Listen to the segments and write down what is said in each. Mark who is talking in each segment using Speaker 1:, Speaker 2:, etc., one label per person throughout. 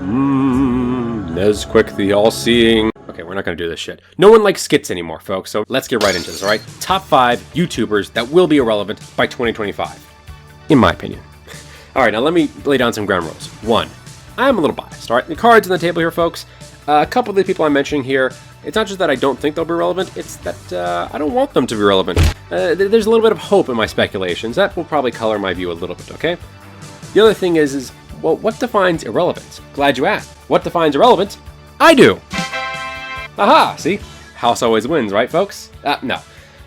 Speaker 1: Nezquik the all-seeing. Okay, we're not gonna do this shit. No one likes skits anymore, folks, so let's get right into this, alright? Top 5 YouTubers that will be irrelevant by 2025. In my opinion. Alright, now let me lay down some ground rules. 1. I'm a little biased, alright? The cards on the table here, folks. A couple of the people I'm mentioning here, it's not just that I don't think they'll be relevant, it's that I don't want them to be relevant. There's a little bit of hope in my speculations. That will probably color my view a little bit, okay? The other thing is well, what defines irrelevant? Glad you asked. What defines irrelevant? I do! Aha! See? House always wins, right, folks? No.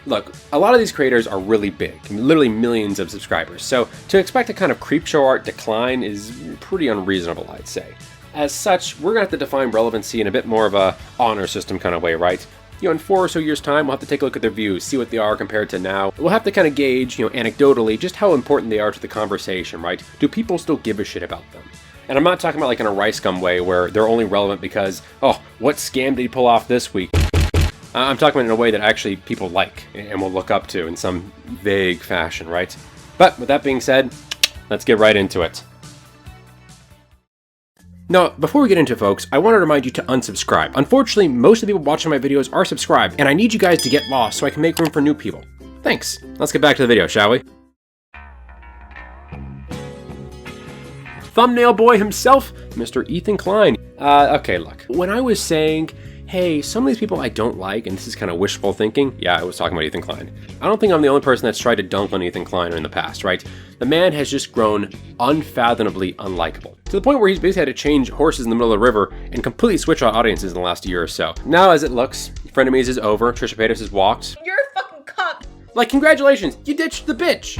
Speaker 1: Look, a lot of these creators are really big, literally millions of subscribers, so to expect a kind of creepshow art decline is pretty unreasonable, I'd say. As such, we're gonna have to define relevancy in a bit more of a honor system kind of way, right? In 4 or so years' time, we'll have to take a look at their views, see what they are compared to now. We'll have to kind of gauge, anecdotally, just how important they are to the conversation, right? Do people still give a shit about them? And I'm not talking about like in a rice gum way where they're only relevant because, oh, what scam did he pull off this week? I'm talking about in a way that actually people like and will look up to in some vague fashion, right? But with that being said, let's get right into it. Now, before we get into it, folks, I want to remind you to unsubscribe. Unfortunately, most of the people watching my videos are subscribed, and I need you guys to get lost so I can make room for new people. Thanks. Let's get back to the video, shall we? Thumbnail boy himself, Mr. Ethan Klein. Okay, look. When I was saying, hey, some of these people I don't like, and this is kind of wishful thinking, yeah, I was talking about Ethan Klein. I don't think I'm the only person that's tried to dunk on Ethan Kleiner in the past, right? The man has just grown unfathomably unlikable, to the point where he's basically had to change horses in the middle of the river and completely switch on audiences in the last year or so. Now, as it looks, Frenemies is over, Trisha Paytas has walked.
Speaker 2: You're a fucking cunt!
Speaker 1: Like, congratulations, you ditched the bitch!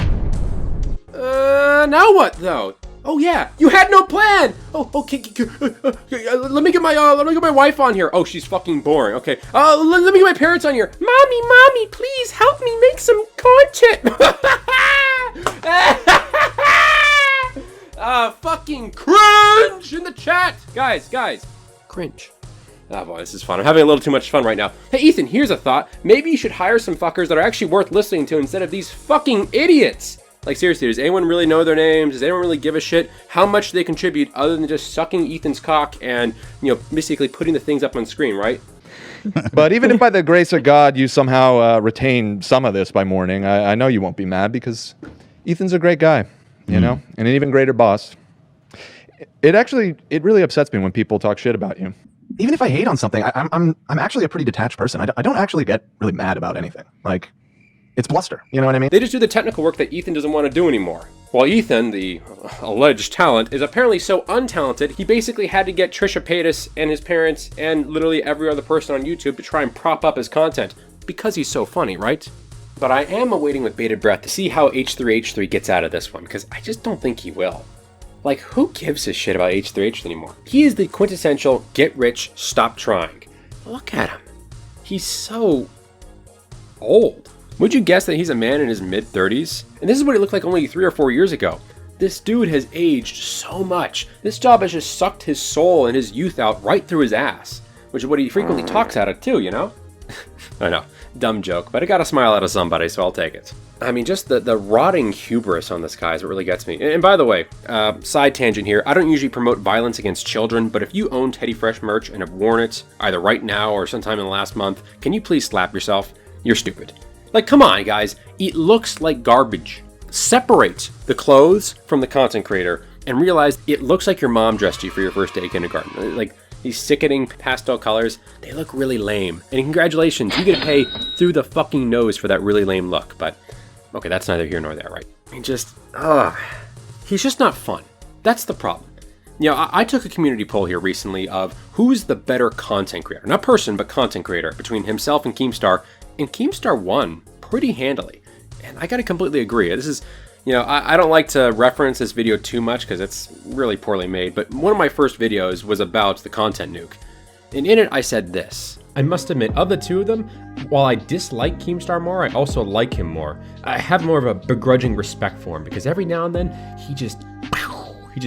Speaker 1: Now what, though? Oh yeah, you had no plan. Oh, okay. Let me get my wife on here. Oh, she's fucking boring. Okay. Let me get my parents on here. Mommy, please help me make some content. Fucking cringe in the chat, guys. Cringe. Oh boy, this is fun. I'm having a little too much fun right now. Hey Ethan, here's a thought. Maybe you should hire some fuckers that are actually worth listening to instead of these fucking idiots. Like, seriously, does anyone really know their names? Does anyone really give a shit how much they contribute other than just sucking Ethan's cock and, basically putting the things up on screen, right?
Speaker 3: But even if by the grace of God you somehow retain some of this by morning, I know you won't be mad because Ethan's a great guy, and an even greater boss. It really upsets me when people talk shit about you.
Speaker 4: Even if I hate on something, I'm actually a pretty detached person. I don't actually get really mad about anything. Like, it's bluster, you know what I mean?
Speaker 1: They just do the technical work that Ethan doesn't want to do anymore. While Ethan, the alleged talent, is apparently so untalented, he basically had to get Trisha Paytas and his parents and literally every other person on YouTube to try and prop up his content. Because he's so funny, right? But I am awaiting with bated breath to see how H3H3 gets out of this one, because I just don't think he will. Like, who gives a shit about H3H3 anymore? He is the quintessential get rich, stop trying. Look at him. He's so old. Would you guess that he's a man in his mid-30s? And this is what he looked like only 3 or 4 years ago. This dude has aged so much. This job has just sucked his soul and his youth out right through his ass. Which is what he frequently talks out of too, I know, dumb joke, but I got a smile out of somebody, so I'll take it. I mean, just the rotting hubris on this guy is what really gets me. And by the way, side tangent here, I don't usually promote violence against children, but if you own Teddy Fresh merch and have worn it, either right now or sometime in the last month, can you please slap yourself? You're stupid. Like, come on, guys. It looks like garbage. Separate the clothes from the content creator and realize it looks like your mom dressed you for your first day of kindergarten. Like, these sickening pastel colors, they look really lame. And congratulations, you get to pay through the fucking nose for that really lame look. But, okay, that's neither here nor there, right? I mean, he's just not fun. That's the problem. I took a community poll here recently of who's the better content creator. Not person, but content creator between himself and Keemstar. And Keemstar won pretty handily. And I gotta completely agree. This is, I don't like to reference this video too much because it's really poorly made, but one of my first videos was about the content nuke. And in it, I said this. I must admit, of the two of them, while I dislike Keemstar more, I also like him more. I have more of a begrudging respect for him because every now and then, he just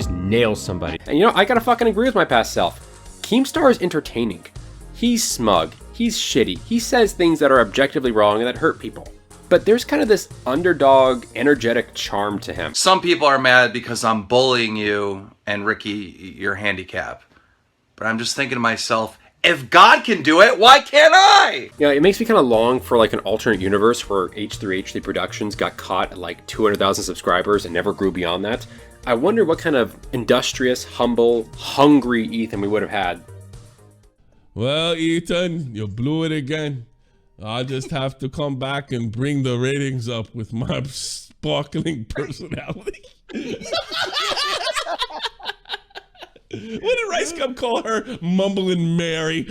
Speaker 1: nails somebody. And I gotta fucking agree with my past self. Keemstar is entertaining. He's smug. He's shitty. He says things that are objectively wrong and that hurt people. But there's kind of this underdog, energetic charm to him.
Speaker 5: Some people are mad because I'm bullying you and Ricky, your handicap.
Speaker 2: But I'm just thinking to myself, if God can do it, why can't I?
Speaker 1: Yeah, it makes me kind of long for like an alternate universe where H3H3 Productions got caught at like 200,000 subscribers and never grew beyond that. I wonder what kind of industrious, humble, hungry Ethan we would have had.
Speaker 5: Well, Ethan, you blew it again. I'll just have to come back and bring the ratings up with my sparkling personality. What did Rice Gum call her? Mumbling Mary.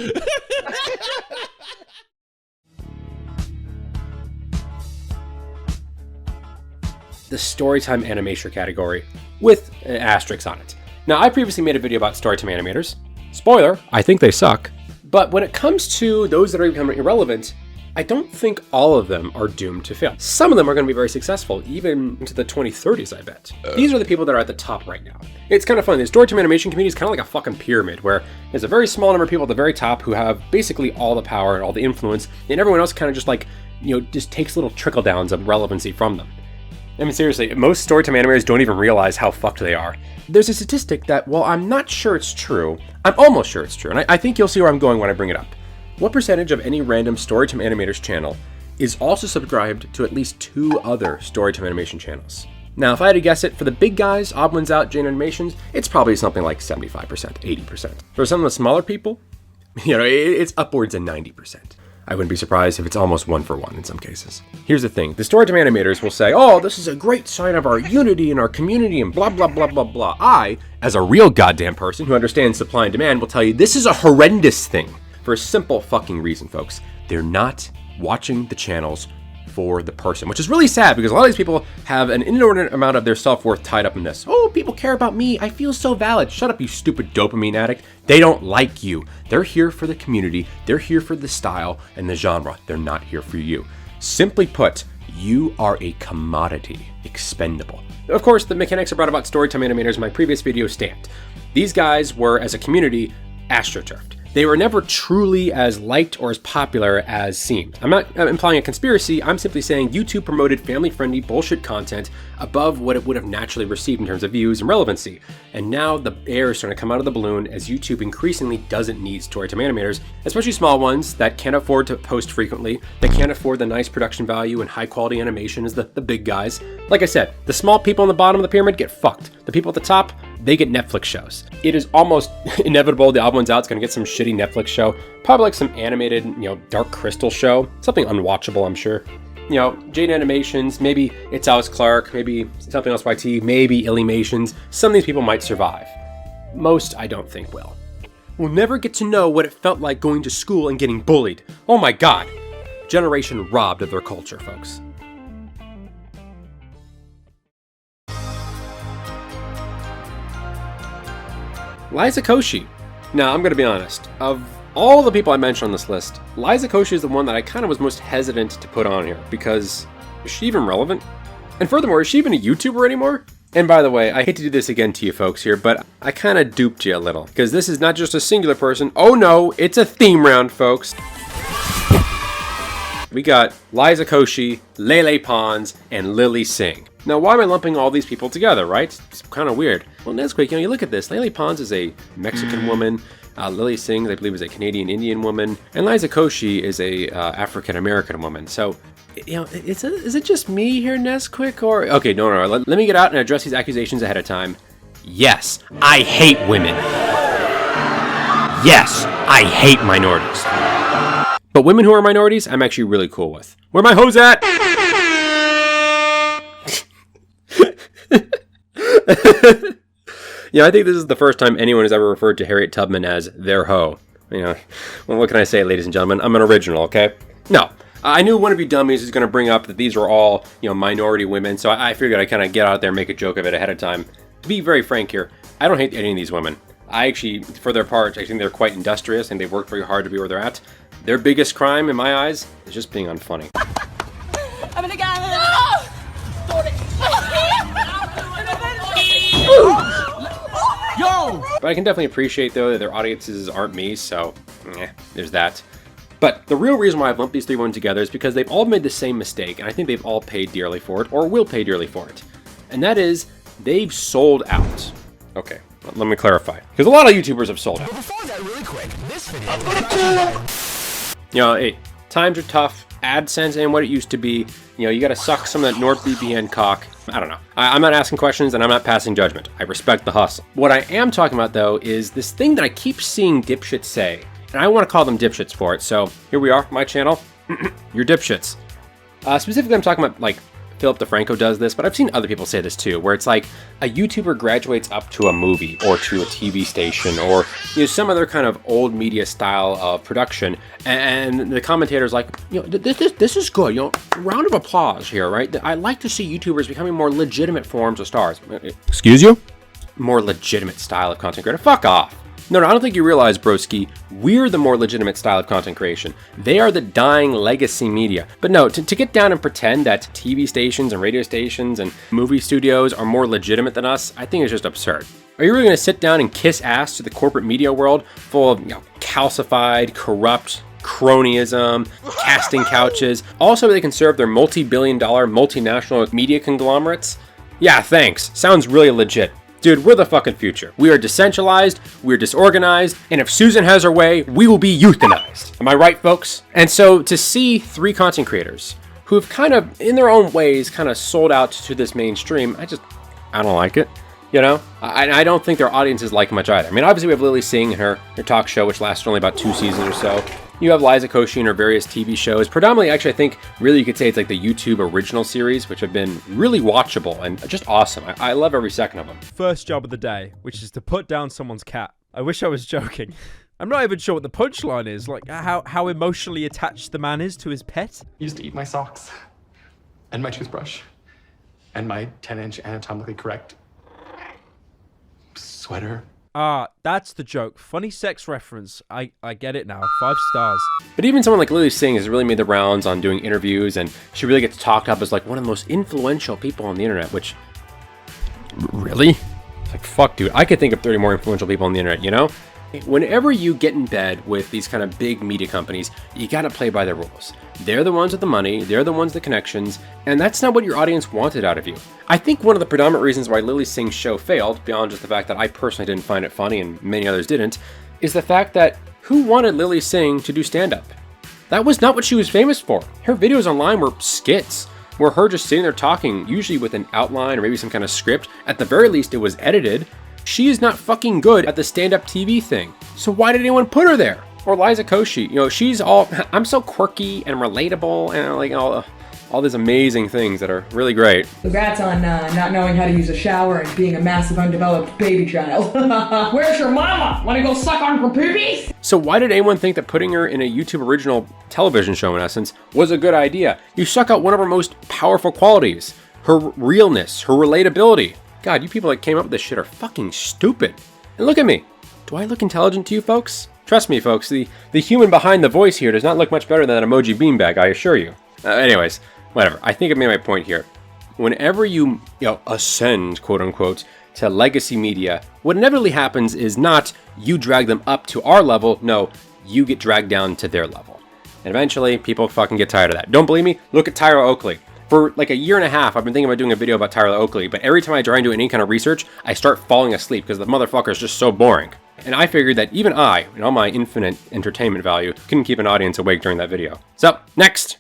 Speaker 1: The Storytime Animation category, with an asterisk on it. Now, I previously made a video about Storytime animators. Spoiler, I think they suck. But when it comes to those that are becoming irrelevant, I don't think all of them are doomed to fail. Some of them are going to be very successful, even into the 2030s, I bet. These are the people that are at the top right now. It's kind of fun. The Storytime Animation community is kind of like a fucking pyramid, where there's a very small number of people at the very top who have basically all the power and all the influence, and everyone else kind of just like, just takes little trickle downs of relevancy from them. I mean, seriously, most Storytime animators don't even realize how fucked they are. There's a statistic that, while I'm not sure it's true, I'm almost sure it's true, and I think you'll see where I'm going when I bring it up. What percentage of any random Storytime animator's channel is also subscribed to at least 2 other Storytime animation channels? Now, if I had to guess it, for the big guys, Odd Ones Out, Jane Animations, it's probably something like 75%, 80%. For some of the smaller people, it's upwards of 90%. I wouldn't be surprised if it's almost 1 for 1 in some cases. Here's the thing, the Storytime animators will say, oh, this is a great sign of our unity in our community and blah, blah, blah, blah, blah. I, as a real goddamn person who understands supply and demand, will tell you this is a horrendous thing. For a simple fucking reason, folks. They're not watching the channels for the person, which is really sad because a lot of these people have an inordinate amount of their self-worth tied up in this. Oh, people care about me. I feel so valid. Shut up, you stupid dopamine addict. They don't like you. They're here for the community. They're here for the style and the genre. They're not here for you. Simply put, you are a commodity, expendable. Of course, the mechanics I brought about Storytime animators in my previous video stand. These guys were, as a community, astroturfed. They were never truly as liked or as popular as seemed. I'm not implying a conspiracy, I'm simply saying YouTube promoted family-friendly bullshit content above what it would have naturally received in terms of views and relevancy. And now the air is starting to come out of the balloon as YouTube increasingly doesn't need Storytime animators, especially small ones that can't afford to post frequently, that can't afford the nice production value and high-quality animation as the big guys. Like I said, the small people on the bottom of the pyramid get fucked. The people at the top, they get Netflix shows. It is almost inevitable the Odd Ones Out's gonna get some shitty Netflix show, probably like some animated, Dark Crystal show, something unwatchable, I'm sure. Jade Animations, maybe It's Alice Clark, maybe something else YT, maybe Illuminations. Some of these people might survive. Most, I don't think, will. We'll never get to know what it felt like going to school and getting bullied. Oh my god. Generation robbed of their culture, folks. Liza Koshy. Now, I'm going to be honest. Of all the people I mentioned on this list, Liza Koshy is the one that I kind of was most hesitant to put on here, because is she even relevant? And furthermore, is she even a YouTuber anymore? And by the way, I hate to do this again to you folks here, but I kind of duped you a little, because this is not just a singular person. Oh no, it's a theme round, folks. We got Liza Koshy, Lele Pons, and Lily Singh. Now, why am I lumping all these people together, right? It's kind of weird. Well, Nezquik, you look at this. Lele Pons is a Mexican woman. Lily Singh, I believe, is a Canadian Indian woman. And Liza Koshy is a African American woman. So, is it just me here, Nezquik? Or, okay, no. Let me get out and address these accusations ahead of time. Yes, I hate women. Yes, I hate minorities. But women who are minorities, I'm actually really cool with. Where my hoes at? I think this is the first time anyone has ever referred to Harriet Tubman as their hoe. Well, what can I say, ladies and gentlemen? I'm an original, okay? No, I knew one of you dummies was going to bring up that these are all, minority women, so I figured I'd kind of get out there and make a joke of it ahead of time. To be very frank here, I don't hate any of these women. I actually, for their part, I think they're quite industrious and they've worked very hard to be where they're at. Their biggest crime, in my eyes, is just being unfunny.
Speaker 6: I'm gonna go.
Speaker 1: Yo! But I can definitely appreciate, though, that their audiences aren't me, so there's that. But the real reason why I've lumped these three women together is because they've all made the same mistake, and I think they've all paid dearly for it, or will pay dearly for it. And that is, they've sold out. Okay, Let me clarify, because a lot of YouTubers have sold out.
Speaker 7: Before that, really quick, this video.
Speaker 1: You know, hey, times are tough. AdSense ain't what it used to be. You know, you gotta suck some of that NordVPN cock. I don't know. I'm not asking questions and I'm not passing judgment. I respect the hustle. What I am talking about, though, is this thing that I keep seeing dipshits say, and I want to call them dipshits for it. So here we are, my channel. You're dipshits. Specifically, I'm talking about, like, Philip DeFranco does this, but I've seen other people say this too, where it's like a YouTuber graduates up to a movie or to a TV station or, you know, some other kind of old media style of production, and the commentator's like, you know, this is good, you know, round of applause here, right? I like to see YouTubers becoming more legitimate forms of stars. Excuse you? More legitimate style of content creator. Fuck off. No, I don't think you realize, broski, we're the more legitimate style of content creation. They are the dying legacy media. But no, to get down and pretend that TV stations and radio stations and movie studios are more legitimate than us, I think is just absurd. Are you really going to sit down and kiss ass to the corporate media world full of, you know, calcified, corrupt, cronyism, casting couches, all so they can serve their multi-billion-dollar multinational media conglomerates? Yeah, thanks. Sounds really legit. Dude, we're the fucking future. We are decentralized, we're disorganized, and if Susan has her way, we will be euthanized. Am I right, folks? And so to see three content creators who have kind of, in their own ways, kind of sold out to this mainstream, I don't like it. You know? I don't think their audiences like much either. I mean, obviously we have Lily Singh and her talk show, which lasted only about 2 seasons or so. You have Liza Koshy and her various TV shows. Predominantly, actually, I think, really you could say it's like the YouTube original series, which have been really watchable and just awesome. I love every second of them.
Speaker 8: First job of the day, which is to put down someone's cat. I wish I was joking. I'm not even sure what the punchline is, like how emotionally attached the man is to his pet.
Speaker 9: He used to eat my socks and my toothbrush and my 10-inch anatomically correct sweater.
Speaker 8: Ah, that's the joke. Funny sex reference. I get it now. 5 stars.
Speaker 1: But even someone like Lily Singh has really made the rounds on doing interviews, and she really gets talked up as like one of the most influential people on the internet, which... Really? It's like, fuck, dude. I could think of 30 more influential people on the internet, you know? Whenever you get in bed with these kind of big media companies, you gotta play by their rules. They're the ones with the money, they're the ones with the connections, and that's not what your audience wanted out of you. I think one of the predominant reasons why Lily Singh's show failed, beyond just the fact that I personally didn't find it funny and many others didn't, is the fact that who wanted Lily Singh to do stand-up? That was not what she was famous for. Her videos online were skits, where her just sitting there talking, usually with an outline or maybe some kind of script. At the very least, it was edited. She is not fucking good at the stand-up TV thing. So why did anyone put her there? Or Liza Koshy, you know, she's all, I'm so quirky and relatable and like all these amazing things that are really great.
Speaker 10: Congrats on not knowing how to use a shower and being a massive undeveloped baby child. Where's your mama? Wanna go suck on her poopies?
Speaker 1: So why did anyone think that putting her in a YouTube original television show, in essence, was a good idea? You suck out one of her most powerful qualities. Her realness, her relatability. God, you people that came up with this shit are fucking stupid. And look at me. Do I look intelligent to you folks? Trust me, folks, the human behind the voice here does not look much better than an emoji beanbag, I assure you. Anyways, whatever. I think I made my point here. Whenever you ascend, quote unquote, to legacy media, what inevitably happens is not you drag them up to our level, no, you get dragged down to their level. And eventually, people fucking get tired of that. Don't believe me? Look at Tyler Oakley. For like a year and a half, I've been thinking about doing a video about Tyler Oakley, but every time I try and do any kind of research, I start falling asleep because the motherfucker is just so boring. And I figured that even I, in all my infinite entertainment value, couldn't keep an audience awake during that video. So, next!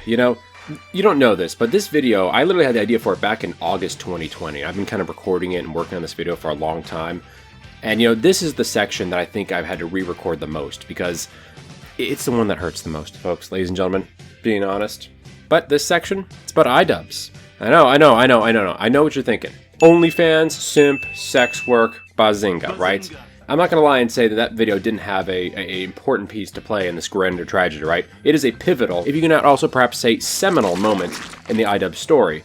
Speaker 1: You know, you don't know this, but this video, I literally had the idea for it back in August 2020. I've been kind of recording it and working on this video for a long time. And you know, this is the section that I think I've had to re-record the most because it's the one that hurts the most, folks, ladies and gentlemen, being honest. But this section, it's about Idubbbz. I know what you're thinking. OnlyFans, simp, sex work, bazinga, right? I'm not gonna lie and say that that video didn't have a important piece to play in this grander tragedy, right? It is a pivotal, if you cannot also perhaps say seminal moment in the Idubbbz story.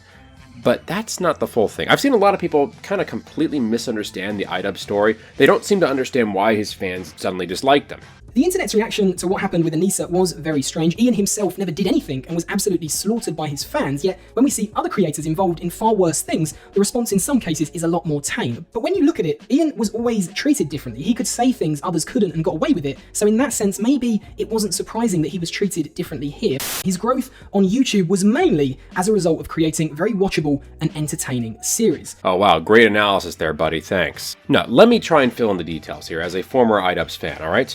Speaker 1: But that's not the full thing. I've seen a lot of people kind of completely misunderstand the Idubbbz story. They don't seem to understand why his fans suddenly disliked him.
Speaker 11: The internet's reaction to what happened with Anissa was very strange. Ian himself never did anything and was absolutely slaughtered by his fans, yet when we see other creators involved in far worse things, the response in some cases is a lot more tame. But when you look at it, Ian was always treated differently. He could say things others couldn't and got away with it, so in that sense, maybe it wasn't surprising that he was treated differently here. His growth on YouTube was mainly as a result of creating very watchable and entertaining series.
Speaker 1: Oh wow, great analysis there, buddy, thanks. Now, let me try and fill in the details here as a former Idubbbz fan, alright?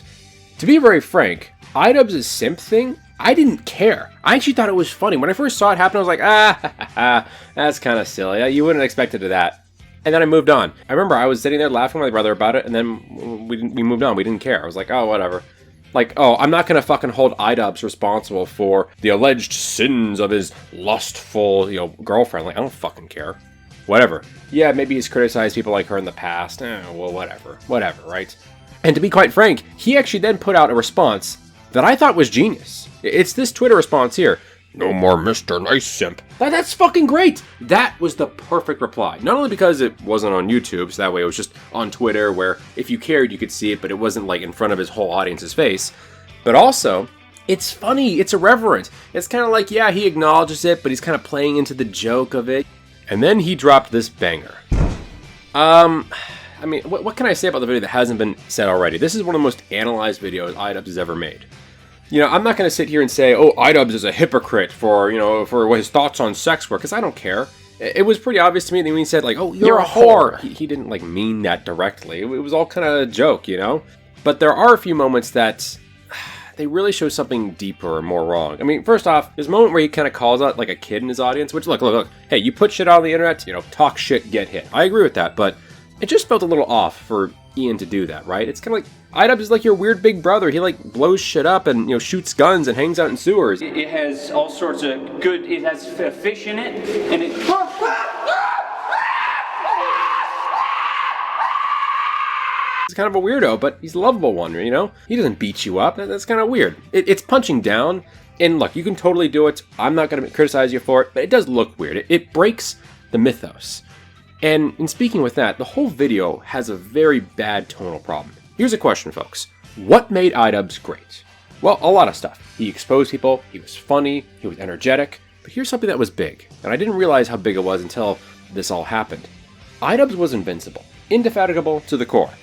Speaker 1: To be very frank, Idubbbz' simp thing, I didn't care. I actually thought it was funny. When I first saw it happen, I was like, that's kind of silly. You wouldn't expect it to that. And then I moved on. I remember I was sitting there laughing with my brother about it, and then we moved on. We didn't care. I was like, oh, whatever. Like, oh, I'm not gonna fucking hold Idubbbz responsible for the alleged sins of his lustful, girlfriend. Like, I don't fucking care. Whatever. Yeah, maybe he's criticized people like her in the past. Well, whatever. Whatever, right? And to be quite frank, he actually then put out a response that I thought was genius. It's this Twitter response here. No more Mr. Nice Simp. That's fucking great. That was the perfect reply. Not only because it wasn't on YouTube, so that way it was just on Twitter where if you cared you could see it, but it wasn't like in front of his whole audience's face. But also, it's funny, it's irreverent. It's kind of like, yeah, he acknowledges it, but he's kind of playing into the joke of it. And then he dropped this banger. I mean, what can I say about the video that hasn't been said already? This is one of the most analyzed videos Idubbbz has ever made. I'm not going to sit here and say, oh, Idubbbz is a hypocrite for his thoughts on sex work, because I don't care. It was pretty obvious to me when he said, like, oh, you're a whore. He didn't, like, mean that directly. It was all kind of a joke, But there are a few moments that they really show something deeper or more wrong. I mean, first off, there's a moment where he kind of calls out, like, a kid in his audience, which, look, hey, you put shit on the internet, talk shit, get hit. I agree with that, but it just felt a little off for Ian to do that, right? It's kind of like, Idubbbz is like your weird big brother. He like blows shit up and shoots guns and hangs out in sewers.
Speaker 12: It has all sorts of good. It has fish in it, and it.
Speaker 1: He's kind of a weirdo, but he's a lovable one. He doesn't beat you up. That's kind of weird. It's punching down. And look, you can totally do it. I'm not going to criticize you for it, but it does look weird. It breaks the mythos. And in speaking with that, the whole video has a very bad tonal problem. Here's a question, folks. What made Idubbbz great? Well, a lot of stuff. He exposed people, he was funny, he was energetic, but here's something that was big, and I didn't realize how big it was until this all happened. Idubbbz was invincible, indefatigable to the core.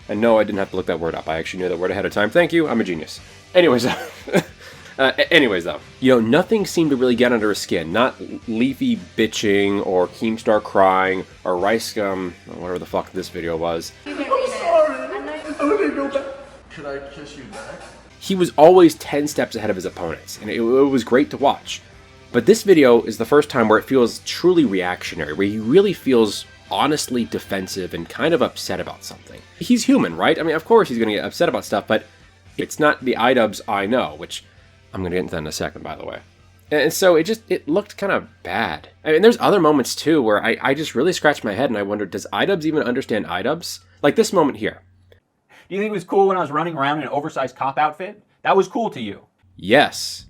Speaker 1: And no, I didn't have to look that word up. I actually knew that word ahead of time. Thank you, I'm a genius. Anyways, though, nothing seemed to really get under his skin. Not Leafy bitching, or Keemstar crying, or Rice Gum, or whatever the fuck this video was.
Speaker 13: Could I kiss you back?
Speaker 1: He was always 10 steps ahead of his opponents, and it was great to watch. But this video is the first time where it feels truly reactionary, where he really feels honestly defensive and kind of upset about something. He's human, right? I mean, of course he's going to get upset about stuff, but it's not the Idubbbz I know, which I'm going to get into that in a second, by the way. And so it looked kind of bad. I mean, there's other moments too where I just really scratched my head and I wondered, does Idubbbz even understand Idubbbz? Like this moment here.
Speaker 12: Do you think it was cool when I was running around in an oversized cop outfit? That was cool to you?
Speaker 1: Yes.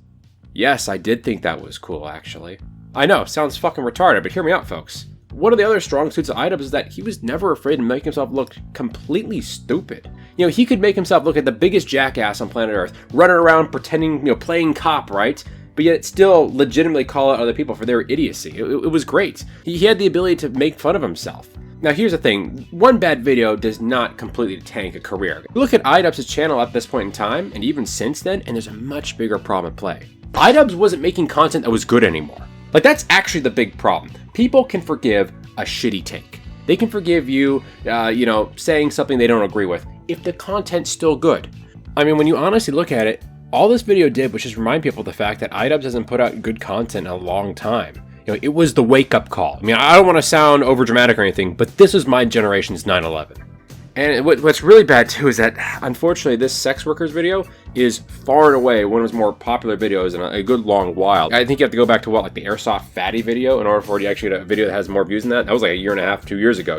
Speaker 1: Yes, I did think that was cool, actually. I know, sounds fucking retarded, but hear me out, folks. One of the other strong suits of Idubbbz is that he was never afraid to make himself look completely stupid. He could make himself look like the biggest jackass on planet Earth, running around pretending, playing cop, right? But yet still legitimately call out other people for their idiocy. It was great. He had the ability to make fun of himself. Now here's the thing, one bad video does not completely tank a career. Look at Idubbbz' channel at this point in time, and even since then, and there's a much bigger problem at play. Idubbbz wasn't making content that was good anymore. Like, that's actually the big problem. People can forgive a shitty take. They can forgive you, saying something they don't agree with, if the content's still good. I mean, when you honestly look at it, all this video did was just remind people of the fact that Idubbbz hasn't put out good content in a long time. It was the wake-up call. I mean, I don't want to sound overdramatic or anything, but this was my generation's 9/11. And what's really bad, too, is that, unfortunately, this sex workers video is far and away one of his more popular videos in a good long while. I think you have to go back to, like the Airsoft Fatty video in order for you to actually get a video that has more views than that. That was like a year and a half, 2 years ago,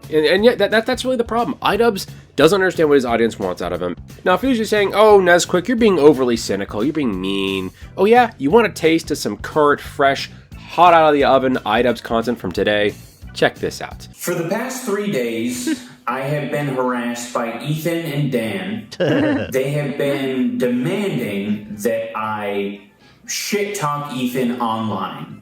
Speaker 1: And yet, that's really the problem. Idubbbz doesn't understand what his audience wants out of him. Now, if he was just saying, oh, Nezquik, you're being overly cynical, you're being mean. Oh, yeah, you want a taste of some current, fresh, hot out of the oven Idubbbz content from today? Check this out.
Speaker 14: For the past 3 days, I have been harassed by Ethan and Dan. They have been demanding that I shit talk Ethan online.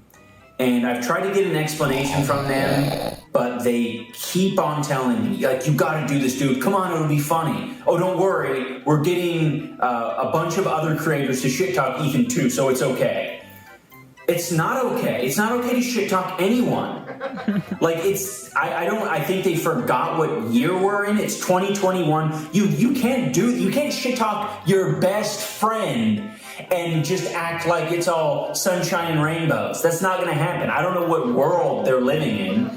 Speaker 14: And I've tried to get an explanation from them, but they keep on telling me, like, you gotta do this, dude. Come on, it'll be funny. Oh, don't worry. We're getting a bunch of other creators to shit talk Ethan too, so it's okay. It's not okay. It's not okay to shit talk anyone. Like, I think they forgot what year we're in. It's 2021. You can't shit talk your best friend and just act like it's all sunshine and rainbows. That's not gonna happen. I don't know what world they're living in,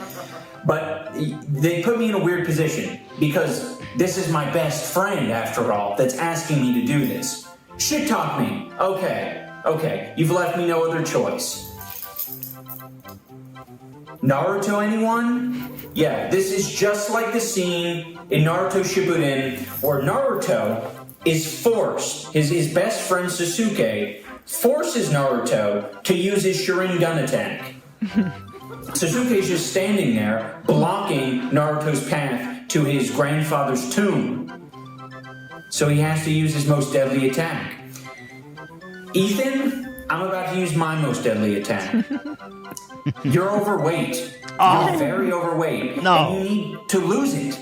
Speaker 14: but they put me in a weird position because this is my best friend, after all, that's asking me to do this. Shit talk me. Okay, you've left me no other choice. Naruto, anyone? Yeah, this is just like the scene in Naruto Shippuden where Naruto is forced, his best friend Sasuke forces Naruto to use his Sharingan attack. Sasuke's just standing there blocking Naruto's path to his grandfather's tomb. So he has to use his most deadly attack. Ethan, I'm about to use my most deadly attack. You're overweight. You're very overweight. No. And you need to lose it.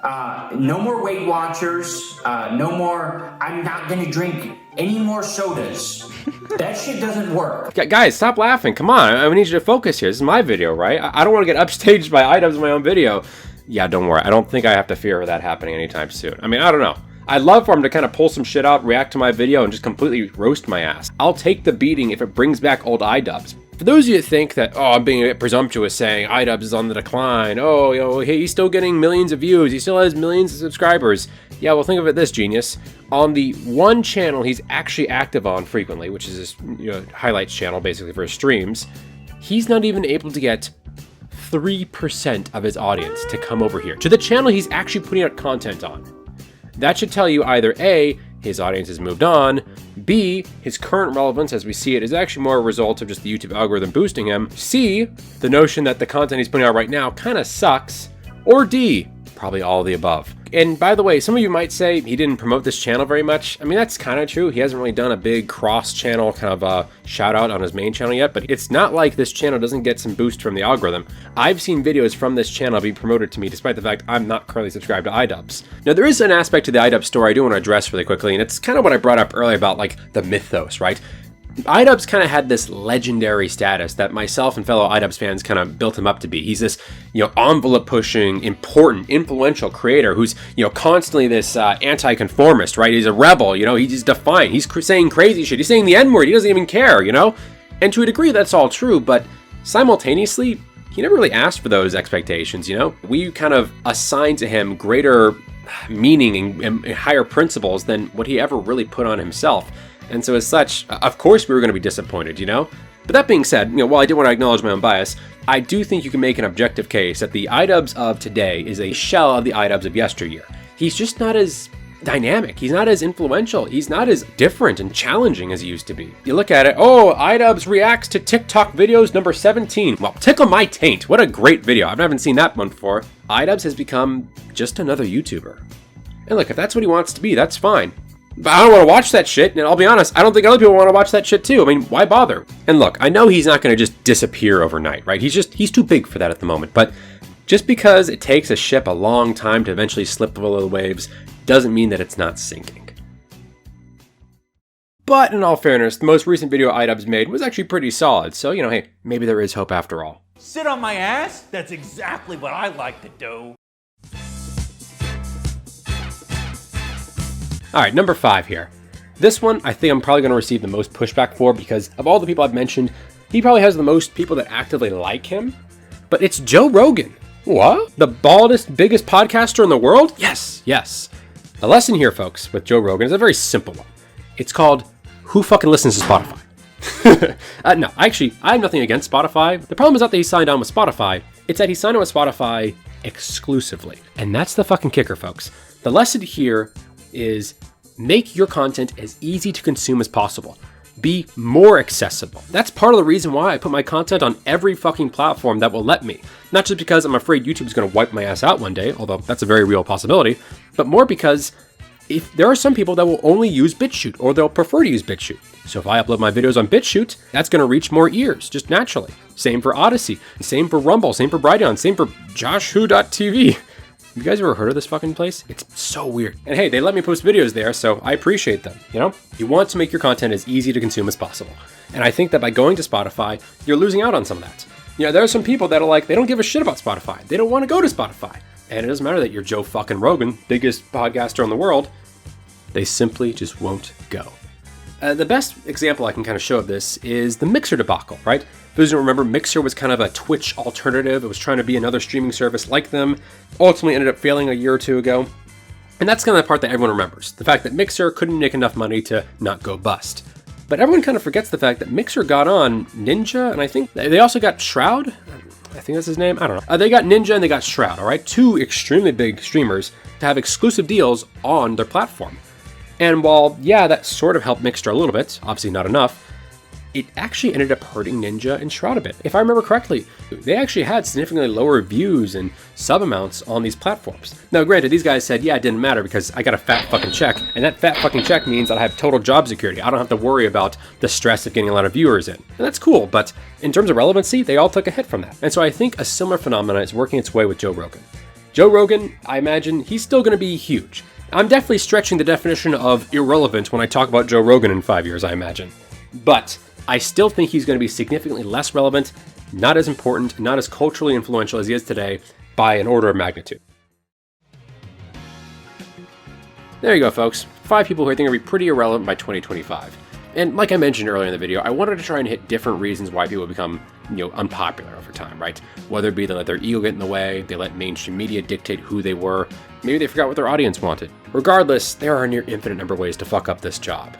Speaker 14: No more Weight Watchers. No more, I'm not going to drink any more sodas. That shit doesn't work.
Speaker 1: Guys, stop laughing. Come on. I need you to focus here. This is my video, right? I don't want to get upstaged by Idubbbz in my own video. Yeah, don't worry. I don't think I have to fear that happening anytime soon. I mean, I don't know. I'd love for him to kind of pull some shit out, react to my video, and just completely roast my ass. I'll take the beating if it brings back old Idubbbz. For those of you that think that, oh, I'm being a bit presumptuous saying Idubbbz is on the decline, oh, you know, he's still getting millions of views, he still has millions of subscribers. Yeah, well, think of it this, genius. On the one channel he's actually active on frequently, which is his highlights channel, basically for his streams, he's not even able to get 3% of his audience to come over here, to the channel he's actually putting out content on. That should tell you either A, his audience has moved on, B, his current relevance as we see it is actually more a result of just the YouTube algorithm boosting him, C, the notion that the content he's putting out right now kind of sucks, or D, probably all of the above. And by the way, some of you might say he didn't promote this channel very much. I mean, that's kind of true. He hasn't really done a big cross-channel kind of shout out on his main channel yet, but it's not like this channel doesn't get some boost from the algorithm. I've seen videos from this channel be promoted to me despite the fact I'm not currently subscribed to Idubbbz. Now, there is an aspect to the Idubbbz story I do want to address really quickly, and it's kind of what I brought up earlier about like the mythos, right? Idubbbz kind of had this legendary status that myself and fellow Idubbbz fans kind of built him up to be. He's this, envelope pushing, important, influential creator who's, constantly this anti-conformist, right? He's a rebel, he's defiant. He's saying crazy shit. He's saying the N-word. He doesn't even care, And to a degree, that's all true, but simultaneously, he never really asked for those expectations, We kind of assigned to him greater meaning and higher principles than what he ever really put on himself. And so as such, of course we were going to be disappointed, But that being said, while I did want to acknowledge my own bias, I do think you can make an objective case that the Idubbbz of today is a shell of the Idubbbz of yesteryear. He's just not as dynamic. He's not as influential. He's not as different and challenging as he used to be. You look at it, Idubbbz reacts to TikTok videos number 17. Well, tickle my taint. What a great video. I haven't seen that one before. Idubbbz has become just another YouTuber. And look, if that's what he wants to be, that's fine. But I don't want to watch that shit, and I'll be honest, I don't think other people want to watch that shit too. I mean, why bother? And look, I know he's not going to just disappear overnight, right? He's too big for that at the moment, but just because it takes a ship a long time to eventually slip below the waves doesn't mean that it's not sinking. But in all fairness, the most recent video Idubbbz made was actually pretty solid, so, hey, maybe there is hope after all.
Speaker 15: Sit on my ass? That's exactly what I like to do.
Speaker 1: All right, number 5 here. This one, I think I'm probably going to receive the most pushback for because of all the people I've mentioned, he probably has the most people that actively like him. But it's Joe Rogan. What? The baldest, biggest podcaster in the world? Yes. The lesson here, folks, with Joe Rogan is a very simple one. It's called, who fucking listens to Spotify? No, actually, I have nothing against Spotify. The problem is not that he signed on with Spotify. It's that he signed on with Spotify exclusively. And that's the fucking kicker, folks. The lesson here is make your content as easy to consume as possible. be more accessible. That's part of the reason why I put my content on every fucking platform that will let me. Not just because I'm afraid YouTube is going to wipe my ass out one day, although that's a very real possibility, but more because if there are some people that will only use BitChute, or they'll prefer to use BitChute. So if I upload my videos on BitChute, that's going to reach more ears, just naturally. Same for Odyssey, same for Rumble, same for Brighteon, same for JoshWho.tv. You guys ever heard of this fucking place? It's so weird. And hey, they let me post videos there, so I appreciate them, you know? You want to make your content as easy to consume as possible. And I think that by going to Spotify, you're losing out on some of that. You know, there are some people that are like, they don't give a shit about Spotify. They don't want to go to Spotify. And it doesn't matter that you're Joe fucking Rogan, biggest podcaster in the world. They simply just won't go. The best example I can kind of show of this is the Mixer debacle, right? For those who don't remember, Mixer was kind of a Twitch alternative. It was trying to be another streaming service like them. Ultimately ended up failing a year or two ago. And that's kind of the part that everyone remembers. The fact that Mixer couldn't make enough money to not go bust. But everyone kind of forgets the fact that Mixer got on Ninja, and I think they also got Shroud. I think that's his name. I don't know. They got Ninja and they got Shroud, all right? Two extremely big streamers to have exclusive deals on their platform. And while, yeah, that sort of helped Mixer a little bit, obviously not enough, it actually ended up hurting Ninja and Shroud a bit. If I remember correctly, they actually had significantly lower views and sub amounts on these platforms. Now, granted, these guys said, yeah, it didn't matter because I got a fat fucking check, and that fat fucking check means that I have total job security. I don't have to worry about the stress of getting a lot of viewers in. And that's cool, but in terms of relevancy, they all took a hit from that. And so I think a similar phenomenon is working its way with Joe Rogan. Joe Rogan, I imagine, he's still going to be huge. I'm definitely stretching the definition of irrelevant when I talk about Joe Rogan in 5 years, I imagine. But I still think he's going to be significantly less relevant, not as important, not as culturally influential as he is today by an order of magnitude. There you go, folks. 5 people who I think are going to be pretty irrelevant by 2025. And like I mentioned earlier in the video, I wanted to try and hit different reasons why people become, unpopular over time, right? Whether it be they let their ego get in the way, they let mainstream media dictate who they were, maybe they forgot what their audience wanted. Regardless, there are a near infinite number of ways to fuck up this job.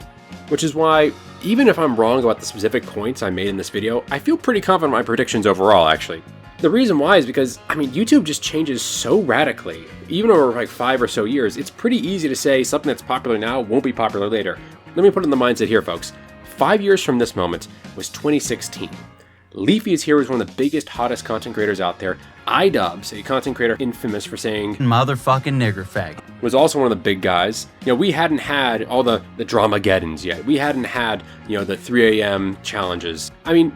Speaker 1: Which is why, even if I'm wrong about the specific points I made in this video, I feel pretty confident in my predictions overall, actually. The reason why is because, YouTube just changes so radically. Even over like 5 or so years, it's pretty easy to say something that's popular now won't be popular later. Let me put it in the mindset here, folks. 5 years from this moment was 2016. Leafy is here was one of the biggest, hottest content creators out there. Idubbbz, a content creator infamous for saying
Speaker 16: motherfucking nigger fag,
Speaker 1: was also one of the big guys. We hadn't had all the Dramageddons yet. We hadn't had, the 3 a.m. challenges.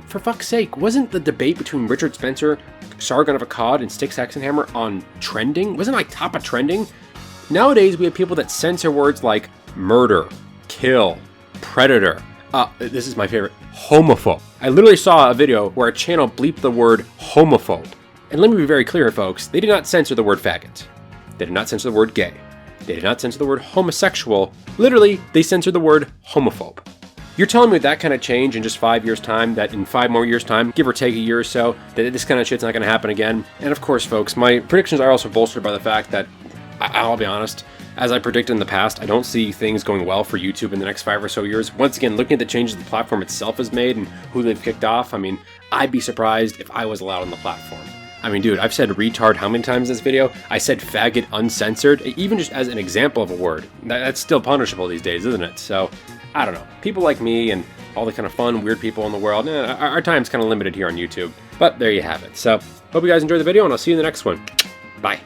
Speaker 1: For fuck's sake, wasn't the debate between Richard Spencer, Sargon of Akkad, and Styx Hexenhammer on trending? Wasn't like top of trending? Nowadays, we have people that censor words like murder, kill, predator. This is my favorite, homophobe. I literally saw a video where a channel bleeped the word homophobe. And let me be very clear, folks, they did not censor the word faggot. They did not censor the word gay. They did not censor the word homosexual. Literally, they censored the word homophobe. You're telling me with that kind of change in just 5 years' time, that in 5 more years' time, give or take a year or so, that this kind of shit's not going to happen again? And of course, folks, my predictions are also bolstered by the fact that, I'll be honest, as I predicted in the past, I don't see things going well for YouTube in the next 5 or so years. Once again, looking at the changes the platform itself has made and who they've kicked off, I'd be surprised if I was allowed on the platform. Dude, I've said retard how many times in this video? I said faggot uncensored, even just as an example of a word. That's still punishable these days, isn't it? So, I don't know. People like me and all the kind of fun, weird people in the world, our time's kind of limited here on YouTube. But there you have it. So, hope you guys enjoyed the video, and I'll see you in the next one. Bye.